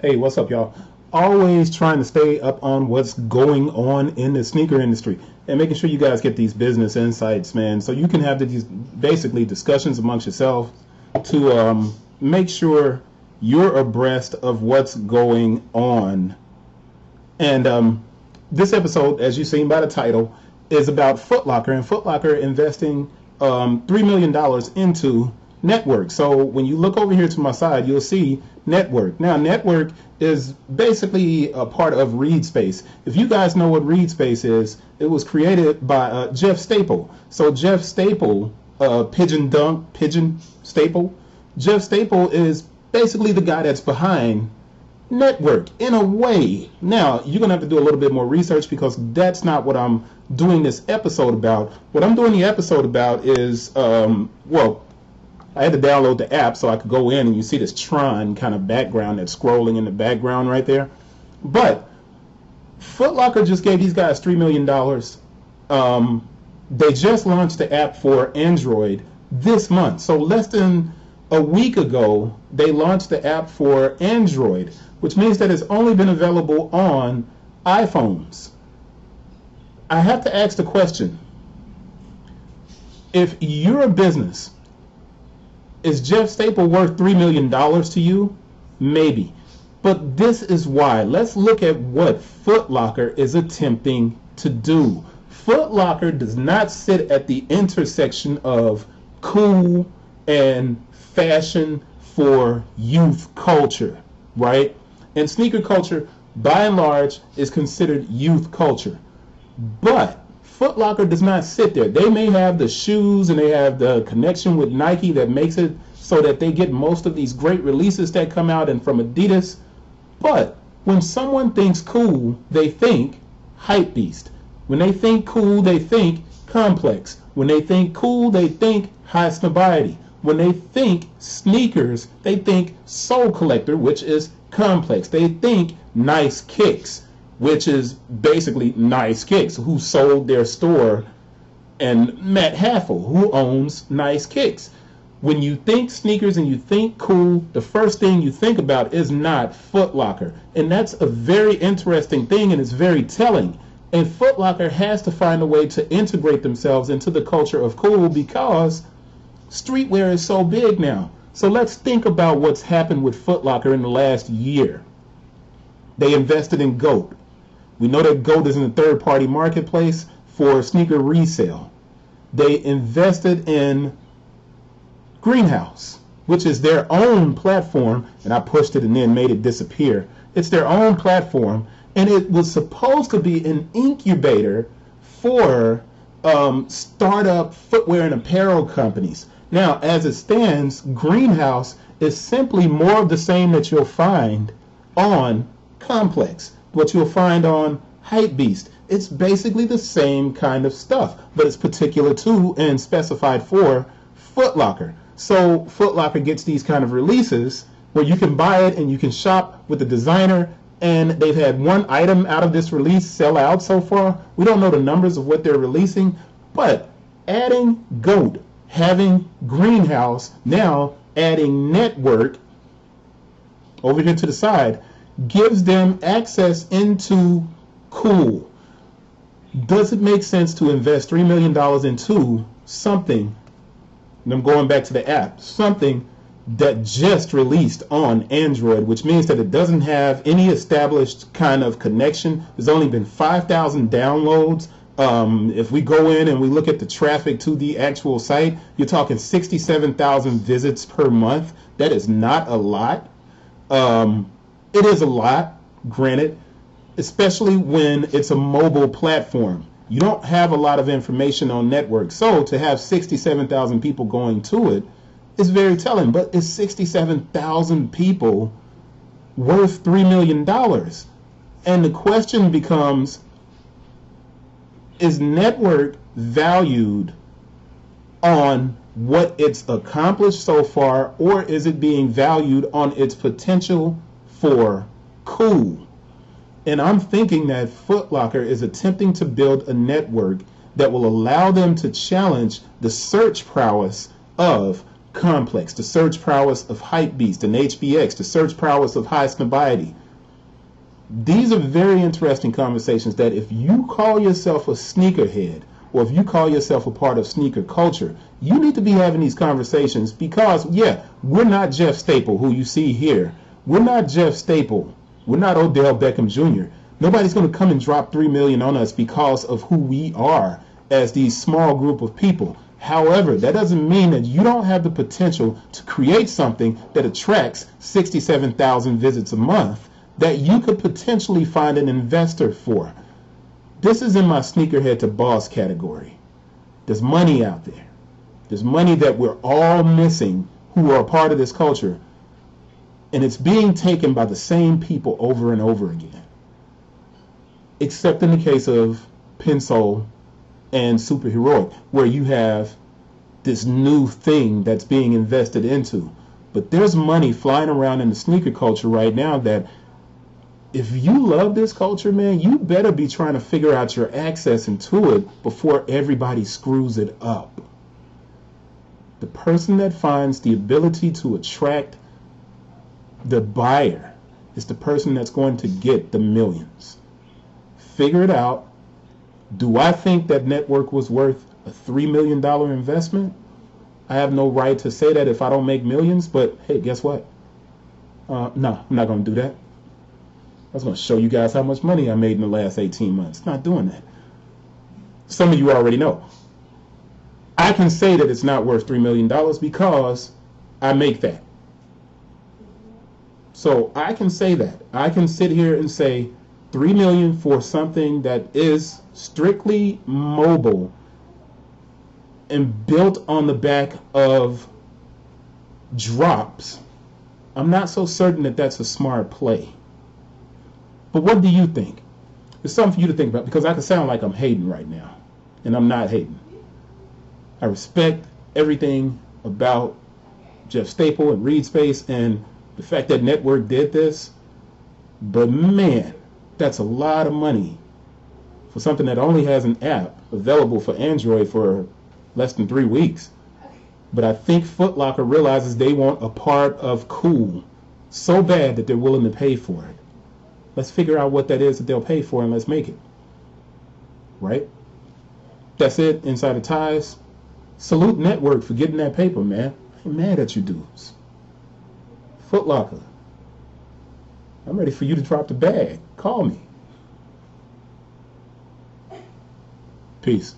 Hey, what's up, y'all? Always trying to stay up on what's going on in the sneaker industry and making sure you guys get these business insights, man, so you can have these basically discussions amongst yourselves to make sure you're abreast of what's going on. And this episode, as you've seen by the title, is about FootLocker and FootLocker investing $3 million into network. So when you look over here to my side, you'll see network. Now, network is basically a part of Reedspace. If you guys know what Reedspace is, it was created by Jeff Staple. So Jeff Staple, Pigeon Dunk, Pigeon Staple. Jeff Staple is basically the guy that's behind network in a way. Now, you're going to have to do a little bit more research because that's not what I'm doing this episode about. What I'm doing the episode about is, I had to download the app so I could go in and you see this Tron kind of background that's scrolling in the background right there. But FootLocker just gave these guys $3 million. They just launched the app for Android this month. So less than a week ago, they launched the app for Android, which means that it's only been available on iPhones. I have to ask the question, if you're a business, is Jeff Staple worth $3 million to you? Maybe. But this is why. Let's look at what FootLocker is attempting to do. FootLocker does not sit at the intersection of cool and fashion for youth culture, right? And sneaker culture, by and large, is considered youth culture. But FootLocker does not sit there. They may have the shoes and they have the connection with Nike that makes it so that they get most of these great releases that come out and from Adidas. But when someone thinks cool, they think hypebeast. When they think cool, they think complex. When they think cool, they think high snobiety. When they think sneakers, they think soul collector, which is complex. They think nice kicks, which is basically Nice Kicks, who sold their store, and Matt Haffel, who owns Nice Kicks. When you think sneakers and you think cool, the first thing you think about is not FootLocker. And that's a very interesting thing, and it's very telling. And FootLocker has to find a way to integrate themselves into the culture of cool because streetwear is so big now. So let's think about what's happened with FootLocker in the last year. They invested in GOAT. We know that GOAT is in the third-party marketplace for sneaker resale. They invested in Greenhouse, which is their own platform, and I pushed it and then made it disappear. It's their own platform, and it was supposed to be an incubator for startup footwear and apparel companies. Now, as it stands, Greenhouse is simply more of the same that you'll find on Complex, what you'll find on Hypebeast. It's basically the same kind of stuff, but it's particular to and specified for FootLocker. So FootLocker gets these kind of releases where you can buy it and you can shop with the designer, and they've had one item out of this release sell out so far. We don't know the numbers of what they're releasing, but adding GOAT, having Greenhouse, now adding Network over here to the side, gives them access into cool. Does it make sense to invest $3 million into something, and I'm going back to the app, something that just released on Android, which means that it doesn't have any established kind of connection? There's only been 5,000 downloads. If we go in and we look at the traffic to the actual site, you're talking 67,000 visits per month. That is not a lot. It is a lot, granted, especially when it's a mobile platform. You don't have a lot of information on network. So to have 67,000 people going to it is very telling. But is 67,000 people worth $3 million? And the question becomes, is network valued on what it's accomplished so far, or is it being valued on its potential for cool? And I'm thinking that FootLocker is attempting to build a network that will allow them to challenge the search prowess of Complex, the search prowess of Hypebeast and HBX, the search prowess of High Snobiety. These are very interesting conversations that if you call yourself a sneakerhead, or if you call yourself a part of sneaker culture, you need to be having these conversations because, yeah, we're not Jeff Staple, who you see here. We're not Jeff Staple. We're not Odell Beckham Jr. Nobody's going to come and drop $3 million on us because of who we are as these small group of people. However, that doesn't mean that you don't have the potential to create something that attracts 67,000 visits a month that you could potentially find an investor for. This is in my sneakerhead to boss category. There's money out there. There's money that we're all missing who are a part of this culture. And it's being taken by the same people over and over again. Except in the case of Pensole and Superheroic, where you have this new thing that's being invested into. But there's money flying around in the sneaker culture right now that if you love this culture, man, you better be trying to figure out your access into it before everybody screws it up. The person that finds the ability to attract the buyer is the person that's going to get the millions. Figure it out. Do I think that network was worth a $3 million investment? I have no right to say that if I don't make millions, but hey, guess what? No, I'm not going to do that. I was going to show you guys how much money I made in the last 18 months. Not doing that. Some of you already know. I can say that it's not worth $3 million because I make that. So I can say that. I can sit here and say $3 million for something that is strictly mobile and built on the back of drops. I'm not so certain that that's a smart play. But what do you think? It's something for you to think about, because I can sound like I'm hating right now, and I'm not hating. I respect everything about Jeff Staple and Reedspace and the fact that Network did this, but man, that's a lot of money for something that only has an app available for Android for less than 3 weeks. But I think FootLocker realizes they want a part of cool so bad that they're willing to pay for it. Let's figure out what that is that they'll pay for and let's make it. Right? That's it. Insider Ties. Salute Network for getting that paper, man. I ain't mad at you dudes. FootLocker. I'm ready for you to drop the bag. Call me. Peace.